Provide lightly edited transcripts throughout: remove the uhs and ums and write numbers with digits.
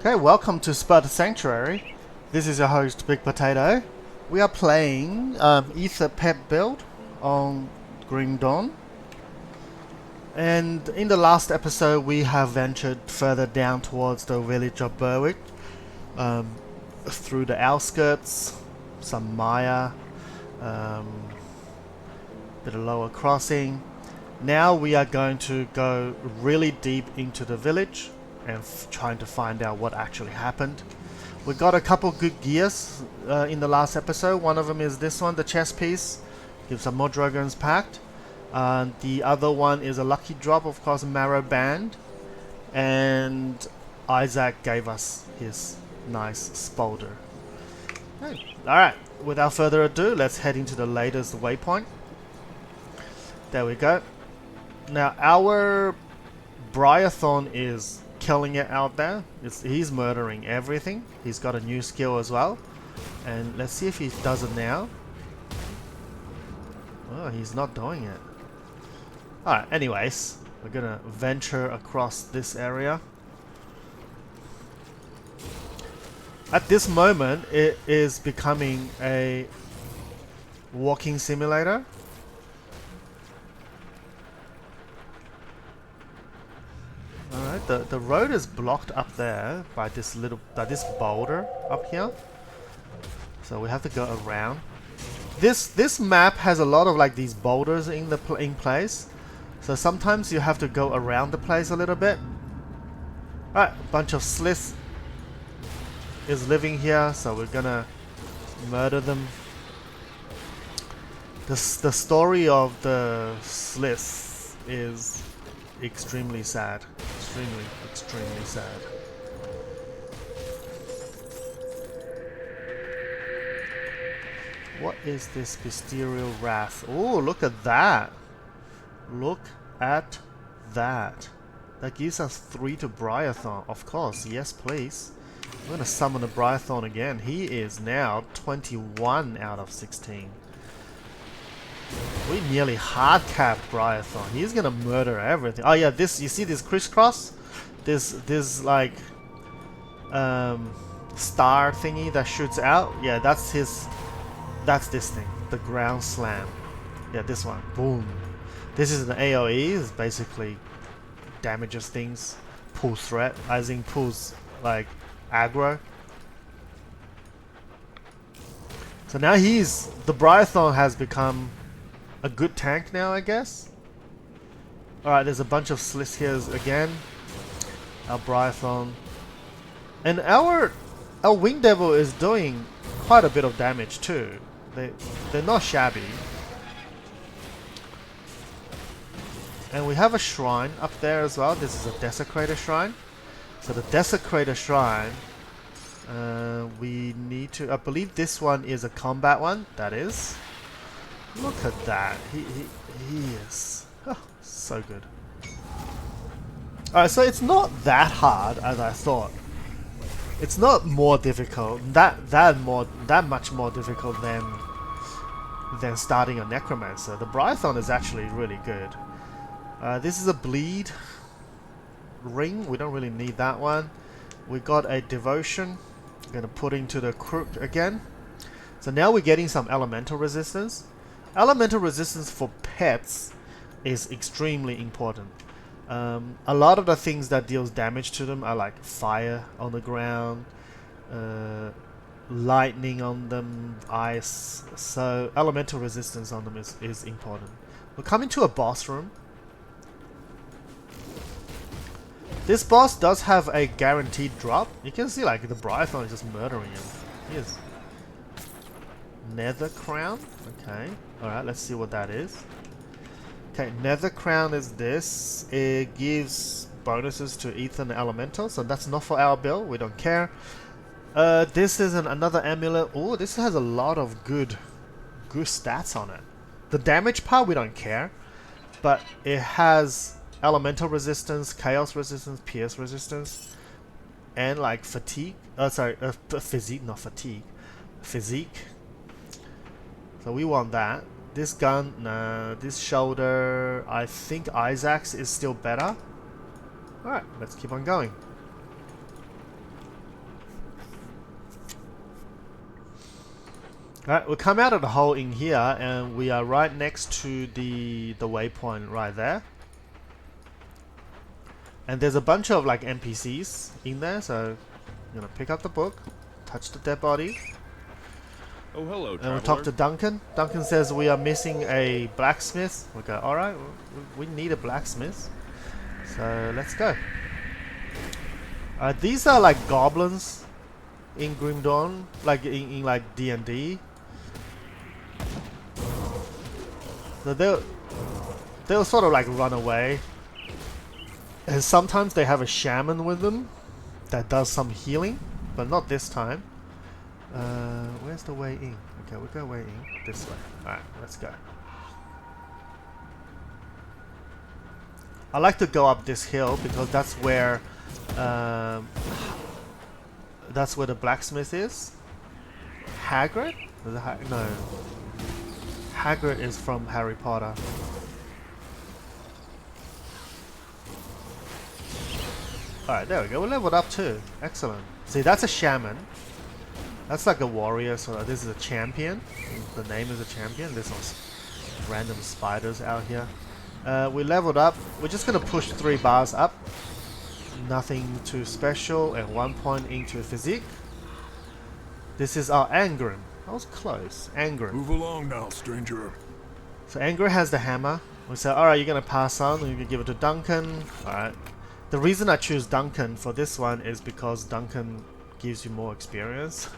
Okay, welcome to Spud Sanctuary. This is your host, Big Potato. We are playing Aether pet build on Green Dawn. And in the last episode, we have ventured further down towards the village of Burrwitch, through the outskirts, some Maya, bit of lower crossing. Now we are going to go really deep into the village and trying to find out what actually happened. We got a couple good gears in the last episode. One of them is this one, the chest piece. Gives some more dragons packed. The other one is a lucky drop, of course, Marrow Band. And Isaac gave us his nice Spolder. Okay. Alright, without further ado, let's head into the latest waypoint. There we go. Now, our Briarthorn is killing it out there. He's murdering everything. He's got a new skill as well. And let's see if he does it now. Oh, he's not doing it. Alright, anyways, we're gonna venture across this area. At this moment, it is becoming a walking simulator. Alright, the road is blocked up there by this boulder up here. So we have to go around. This map has a lot of like these boulders in place. So sometimes you have to go around the place a little bit. Alright, a bunch of sliths is living here, so we're gonna murder them. The story of the sliths is extremely sad. Extremely sad. What is this Bestiarial Wrath? Oh, look at that! Look at that. That gives us 3 to Briarthorn. Of course, yes please. I'm gonna summon the Briarthorn again. He is now 21 out of 16. We nearly hard capped Briarthorn. He's gonna murder everything. Oh yeah, this, you see this crisscross? This like star thingy that shoots out? Yeah, that's this thing. The ground slam. Yeah, this one. Boom. This is an AoE, it's basically damages things. Pulls threat, as in pulls like aggro. So now the Briarthorn has become a good tank now, I guess. Alright, there's a bunch of sliths here again. Our Briarthorn. And our Wing Devil is doing quite a bit of damage too. They're not shabby. And we have a shrine up there as well. This is a Desecrator Shrine. So the Desecrator Shrine, we need to... I believe this one is a combat one. That is. Look at that. He is so good. Alright, so it's not that hard as I thought. It's not more difficult. That much more difficult than starting a Necromancer. The Briarthorn is actually really good. This is a bleed ring. We don't really need that one. We got a devotion. I'm gonna put into the crook again. So now we're getting some elemental resistance. Elemental resistance for pets is extremely important. A lot of the things that deals damage to them are like fire on the ground, lightning on them, ice. So elemental resistance on them is important. We're coming to a boss room. This boss does have a guaranteed drop. You can see like the Briarthorn is just murdering him. He is. Nether Crown? Okay. Alright, let's see what that is. Okay, Nether Crown is this. It gives bonuses to Aether and Elemental, so that's not for our build. We don't care. This is another amulet. Oh, this has a lot of good stats on it. The damage part, we don't care. But it has elemental resistance, chaos resistance, pierce resistance, and like fatigue. Physique, not fatigue. Physique. So we want that. This gun, nah. This shoulder, I think Isaac's is still better. Alright, let's keep on going. Alright, we come out of the hole in here and we are right next to the waypoint right there. And there's a bunch of like NPCs in there, so I'm gonna pick up the book, touch the dead body. Oh, hello, And traveler. we talk to Duncan. Duncan says we are missing a blacksmith. We go, alright, we need a blacksmith. So let's go. These are like goblins in Grim Dawn, like in like D&D. So they'll sort of like run away. And sometimes they have a shaman with them that does some healing, but not this time. Where's the way in? Okay, we'll go way in this way. Alright, let's go. I like to go up this hill because that's where the blacksmith is. Hagrid? No. Hagrid is from Harry Potter. Alright, there we go. We leveled up too. Excellent. See, that's a shaman. That's like a warrior, so this is a champion. The name is a champion. There's some random spiders out here. We leveled up. We're just gonna push 3 bars up. Nothing too special, and 1 point into physique. This is our Angrim. That was close. Angrim. Move along now, stranger. So Angrim has the hammer. We say, alright, you're gonna pass on, and you can give it to Duncan. Alright. The reason I choose Duncan for this one is because Duncan gives you more experience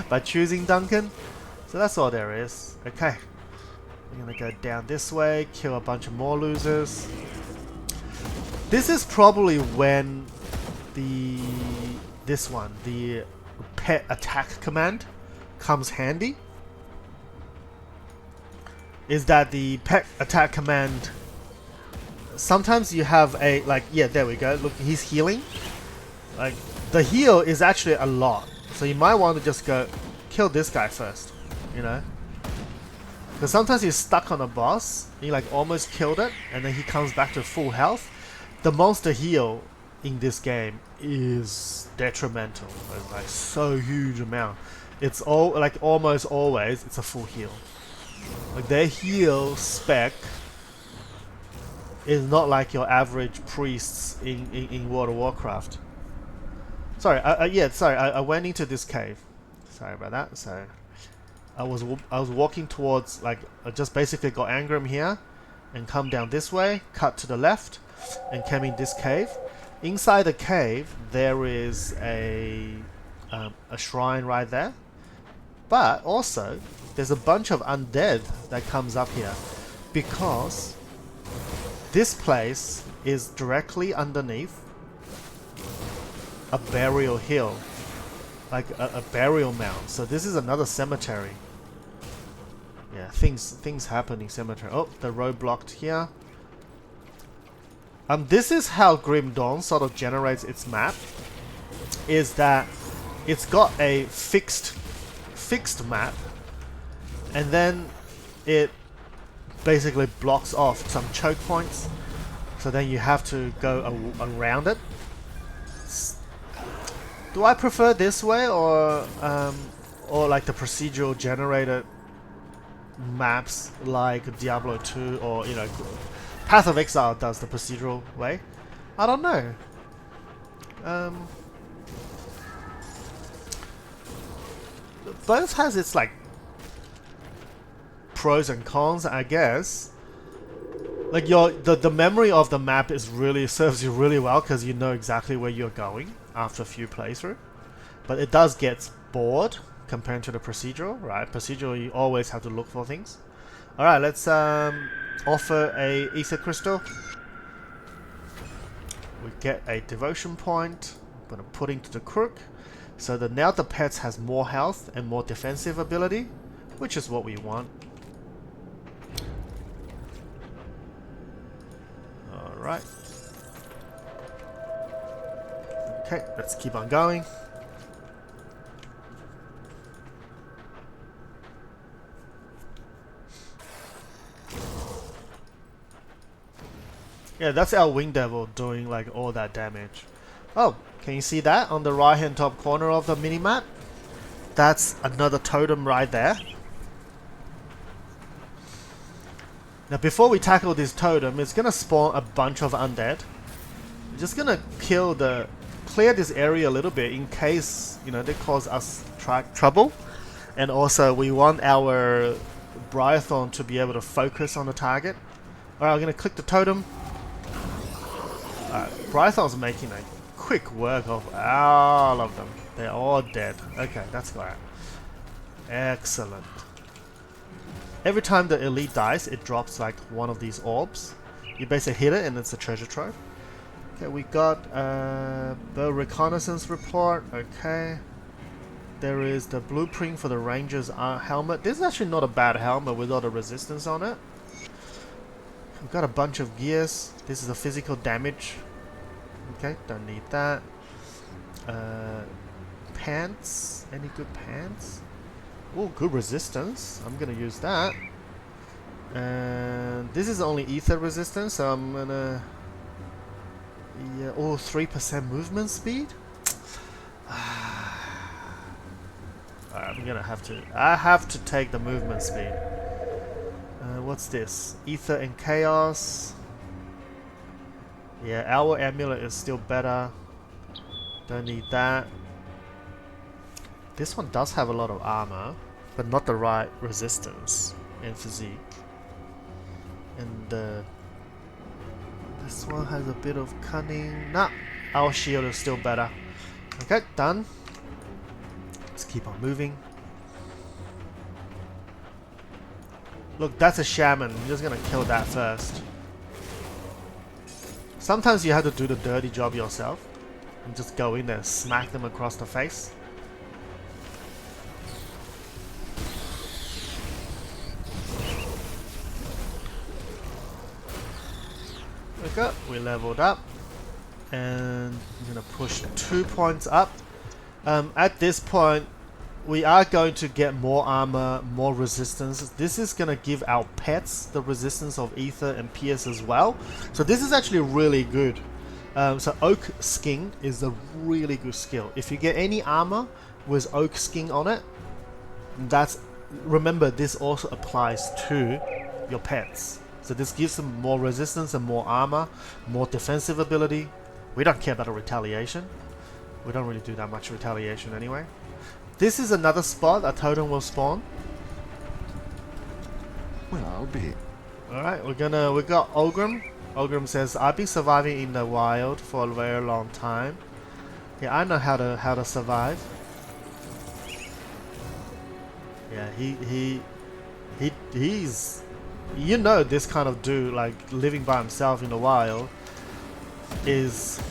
by choosing Duncan. So that's all there is. Okay. We're gonna go down this way, kill a bunch of more losers. This is probably when the pet attack command comes handy. Is that the pet attack command? Sometimes you have a yeah, there we go. Look, he's healing. Like the heal is actually a lot, so you might want to just go kill this guy first. You know. Because sometimes you're stuck on a boss, and you like almost killed it, and then he comes back to full health. The monster heal in this game is detrimental. It's like so huge amount. It's all like almost always it's a full heal. Like their heal spec is not like your average priests in World of Warcraft. Sorry, I went into this cave. Sorry about that. So I was walking towards, like, I just basically got Angrim here and come down this way, cut to the left, and came in this cave. Inside the cave there is a shrine right there, but also there's a bunch of undead that comes up here because this place is directly underneath a burial hill. Like a burial mound. So this is another cemetery. Yeah, things happen in cemetery. Oh, the road blocked here. This is how Grim Dawn sort of generates its map. Is that it's got a fixed map, and then it basically blocks off some choke points. So then you have to go around it. Do I prefer this way or like the procedural generated maps like Diablo 2 or, you know, Path of Exile does the procedural way? I don't know. Both has its like pros and cons, I guess. Like the memory of the map is really serves you really well because you know exactly where you're going after a few playthrough, but it does get bored compared to the procedural, right? Procedural, you always have to look for things. All right, let's offer a Aether crystal. We get a devotion point. I'm gonna put into the crook, so that now the pets has more health and more defensive ability, which is what we want. All right. Okay, let's keep on going. Yeah, that's our Wing Devil doing like all that damage. Oh, can you see that on the right hand top corner of the minimap? That's another totem right there. Now before we tackle this totem, it's gonna spawn a bunch of undead. I'm just gonna clear this area a little bit in case, you know, they cause us trouble. And also we want our Brython to be able to focus on the target. Alright, I'm gonna click the totem. Alright, Brython's making a quick work of all of them. They're all dead. Okay, that's great. Excellent. Every time the elite dies, it drops like one of these orbs. You basically hit it and it's a treasure trove. Okay, we got the reconnaissance report. Okay. There is the blueprint for the ranger's helmet. This is actually not a bad helmet with all the resistance on it. We've got a bunch of gears. This is a physical damage. Okay, don't need that. Pants. Any good pants? Oh, good resistance. I'm gonna use that. And this is only ether resistance, so I'm gonna... Yeah, oh, 3% movement speed? I'm gonna have to... I have to take the movement speed. What's this? Ether and Chaos. Yeah, our amulet is still better. Don't need that. This one does have a lot of armor, but not the right resistance and physique. And this one has a bit of cunning. Nah, our shield is still better. Okay, done. Let's keep on moving. Look, that's a shaman. I'm just gonna kill that first. Sometimes you have to do the dirty job yourself and just go in there and smack them across the face. Okay, we leveled up and I'm gonna push 2 points up. At this point, we are going to get more armor, more resistance. This is gonna give our pets the resistance of Aether and Pierce as well. So this is actually really good. So Oak Skin is a really good skill. If you get any armor with Oak Skin on it, remember this also applies to your pets. So this gives them more resistance and more armor, more defensive ability. We don't care about a retaliation. We don't really do that much retaliation anyway. This is another spot a totem will spawn. Well, I'll be. Alright, we got Ogrim. Ogrim says, I've been surviving in the wild for a very long time. Yeah, I know how to survive. Yeah, he's, you know, this kind of dude, like living by himself in the wild is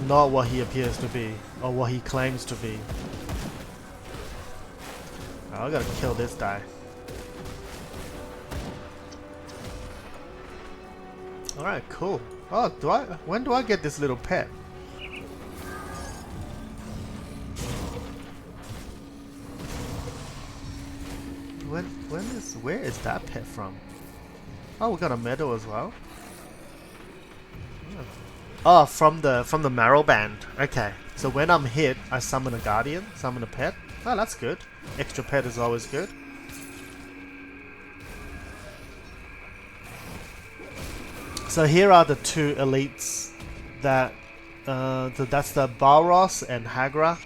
not what he appears to be or what he claims to be. Oh, I gotta kill this guy. Alright, cool. Oh, when do I get this little pet? Where is that pet from? Oh, we got a medal as well. Oh, from the Marrow Band. Okay, so when I'm hit, I summon a guardian, summon a pet. Oh, that's good. Extra pet is always good. So here are the two elites that that's the Balros and Hagra.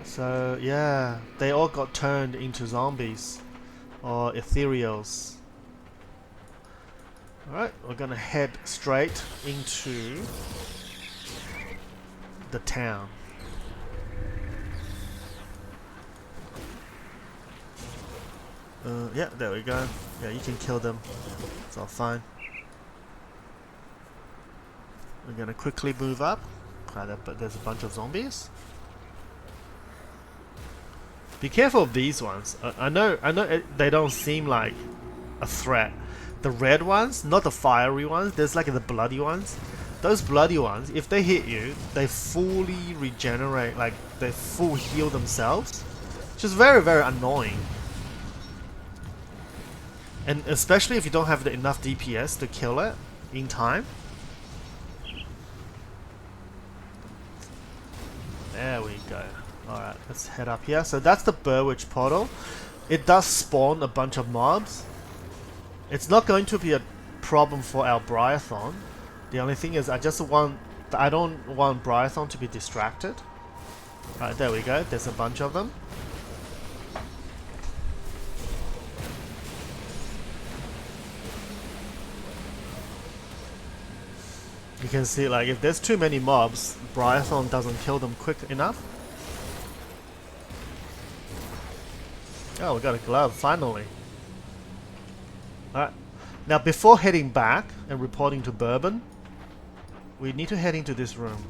So yeah, they all got turned into zombies or ethereals. Alright, we're gonna head straight into the town. Yeah, there we go. Yeah, you can kill them. It's all fine. We're gonna quickly move up. But there's a bunch of zombies. Be careful of these ones. I know they don't seem like a threat. The red ones, not the fiery ones. There's like the bloody ones. Those bloody ones, if they hit you, they fully regenerate, like they full heal themselves. Which is very, very annoying. And especially if you don't have enough DPS to kill it in time. There we go. Alright, let's head up here. So that's the Burrwitch portal. It does spawn a bunch of mobs. It's not going to be a problem for our Briathon. The only thing is I don't want Briathon to be distracted. Alright, there we go. There's a bunch of them. You can see, like, if there's too many mobs, Briathon doesn't kill them quick enough. Oh, we got a glove, finally. Alright. Now, before heading back and reporting to Bourbon, we need to head into this room.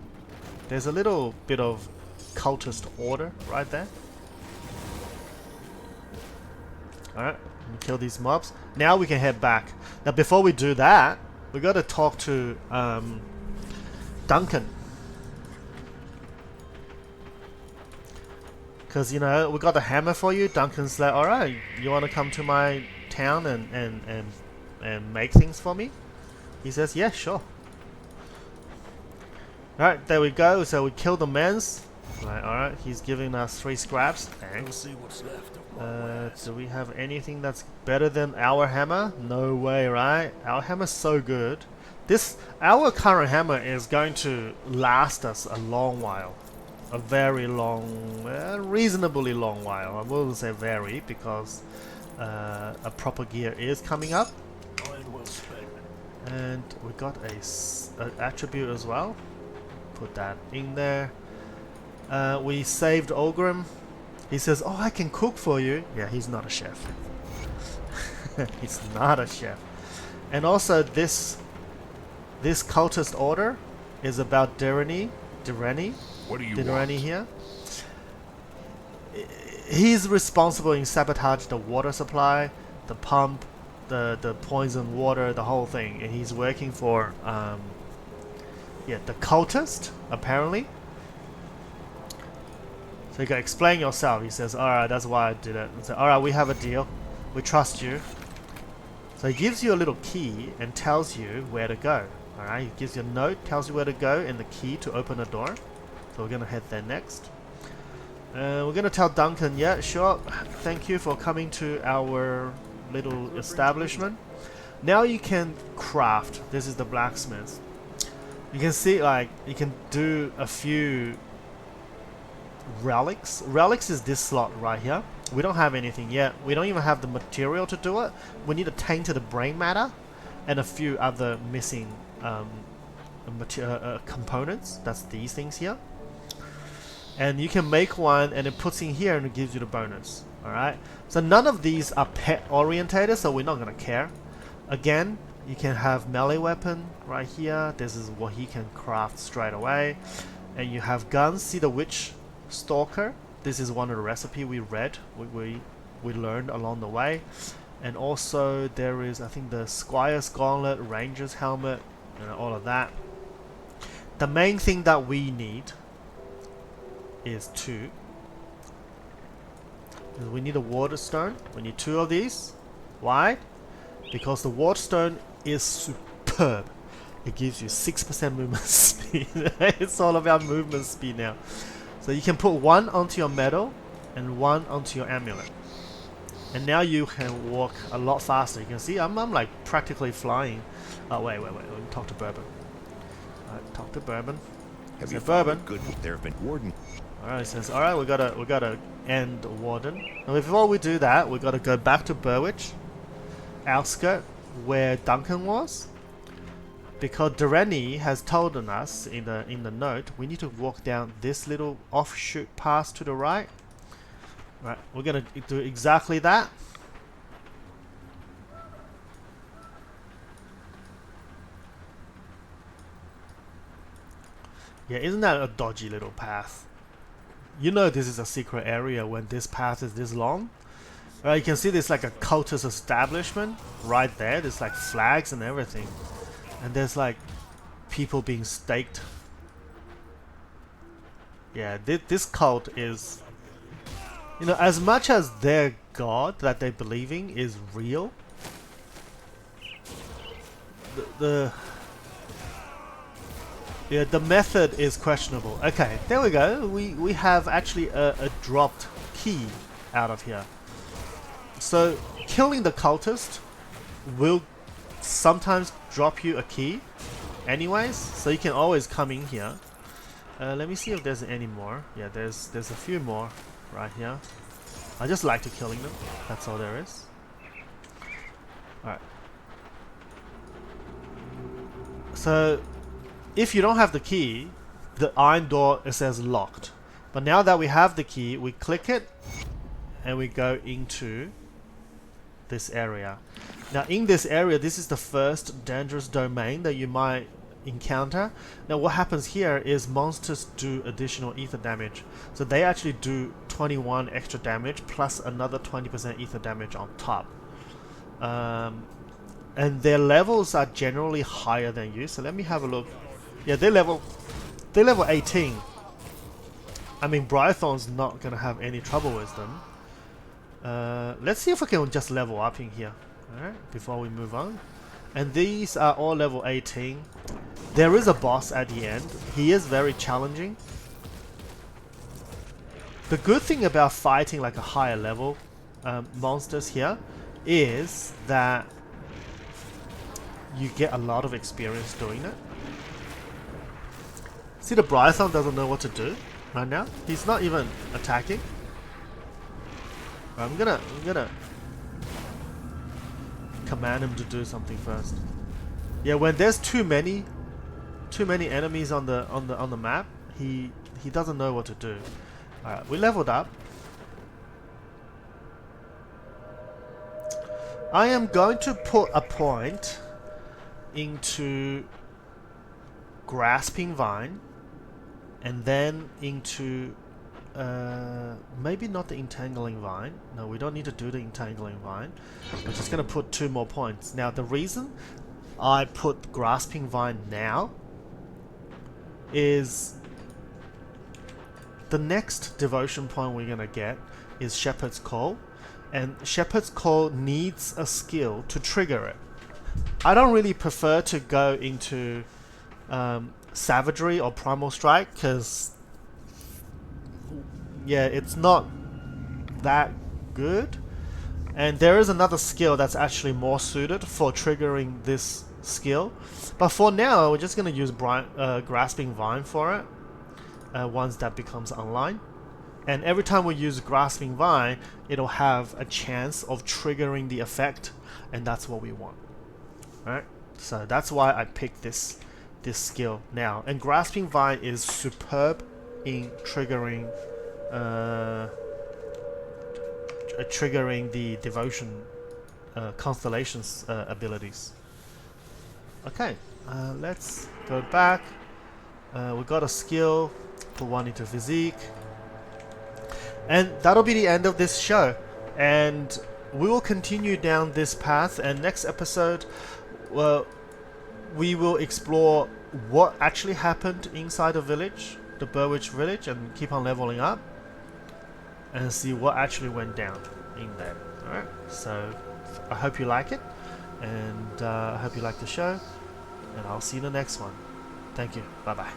There's a little bit of cultist order right there. Alright, kill these mobs. Now we can head back. Now, before we do that, we got to talk to Duncan. Because, you know, we got the hammer for you. Duncan's like, alright, you want to come to my town and make things for me? He says, yeah, sure. Alright, there we go. So we killed the men's. Alright, he's giving us 3 scraps. Thanks. Do we have anything that's better than our hammer? No way, right? Our hammer's so good. Our current hammer is going to last us a long while. A very long, reasonably long while. I wouldn't say very, because a proper gear is coming up. And we got an attribute as well. Put that in there. We saved Ogrim. He says, oh, I can cook for you. Yeah, he's not a chef. He's not a chef. And also this cultist order is about Direni. What do you Direni want? here. He's responsible in sabotage the water supply, the pump, the poison water, the whole thing. And he's working for the cultist, apparently. So you gotta explain yourself. He says, alright, that's why I did it. So, alright, we have a deal. We trust you. So he gives you a little key and tells you where to go. Alright, he gives you a note, tells you where to go, and the key to open a door. So we're gonna head there next. We're gonna tell Duncan, yeah, sure, thank you for coming to our little establishment. Now you can craft. This is the blacksmith. You can see, like, you can do a few relics. Relics is this slot right here. We don't have anything yet. We don't even have the material to do it. We need a tainted brain matter and a few other missing components. That's these things here. And you can make one and it puts in here and it gives you the bonus. Alright. So none of these are pet orientated, so we're not gonna care. Again, you can have melee weapon right here. This is what he can craft straight away. And you have guns. See the witch stalker? This is one of the recipe we read. We learned along the way. And also there is, I think, the Squire's Gauntlet, Ranger's Helmet, and all of that. The main thing that we need is 2. We need a water stone. We need 2 of these. Why? Because the water stone is superb. It gives you 6% movement speed. It's all about movement speed now. So you can put 1 onto your medal and 1 onto your amulet. And now you can walk a lot faster. You can see I'm like practically flying. Oh, wait. Let me talk to Bourbon. Alright, talk to Bourbon. Have you Bourbon? Good. There have been warden. Alright, he says, alright, we gotta end Warden. And before we do that, we gotta go back to Burrwitch, Outskirt, where Duncan was. Because Direni has told us in the note, we need to walk down this little offshoot path to the right. Right, we're gonna do exactly that. Yeah, isn't that a dodgy little path? You know this is a secret area when this path is this long. Right, you can see there's like a cultist establishment right there. There's like flags and everything. And there's like people being staked. Yeah, this cult is, you know, as much as their god that they're believing is real, Yeah, the method is questionable. Okay, there we go. We have actually a dropped key out of here. So killing the cultist will sometimes drop you a key anyways, so you can always come in here. Let me see if there's any more. Yeah, there's a few more right here. I just like to killing them. That's all there is. Alright. So if you don't have the key, the iron door, it says locked. But now that we have the key, we click it and we go into this area. Now in this area, this is the first dangerous domain that you might encounter. Now what happens here is monsters do additional ether damage. So they actually do 21 extra damage plus another 20% ether damage on top. And their levels are generally higher than you. So let me have a look. Yeah, they're level 18. I mean, Brython's not gonna have any trouble with them. Let's see if we can just level up in here. Alright, before we move on. And these are all level 18. There is a boss at the end. He is very challenging. The good thing about fighting like a higher level monsters here is that you get a lot of experience doing it. See, the Brython doesn't know what to do right now. He's not even attacking. I'm gonna command him to do something first. Yeah, when there's too many enemies on the map, he doesn't know what to do. Alright, we leveled up. I am going to put a point into Grasping Vine and then into maybe not the Entangling Vine. No, we don't need to do the Entangling Vine. We're just going to put 2 more points. Now the reason I put Grasping Vine now is the next devotion point we're going to get is Shepherd's Call, and Shepherd's Call needs a skill to trigger it. I don't really prefer to go into Savagery or Primal Strike because, yeah, it's not that good. And there is another skill that's actually more suited for triggering this skill. But for now, we're just going to use Grasping Vine for it once that becomes online. And every time we use Grasping Vine, it'll have a chance of triggering the effect, and that's what we want. Alright, so that's why I picked this skill now. And Grasping Vine is superb in triggering the devotion constellations abilities. Okay, let's go back. We got a skill, put 1 into physique, and that'll be the end of this show. And we will continue down this path, and next episode, well, we will explore what actually happened inside the village, the Burrwitch village, and keep on leveling up and see what actually went down in there. Alright, so I hope you like it, and I hope you like the show, and I'll see you in the next one. Thank you, bye bye.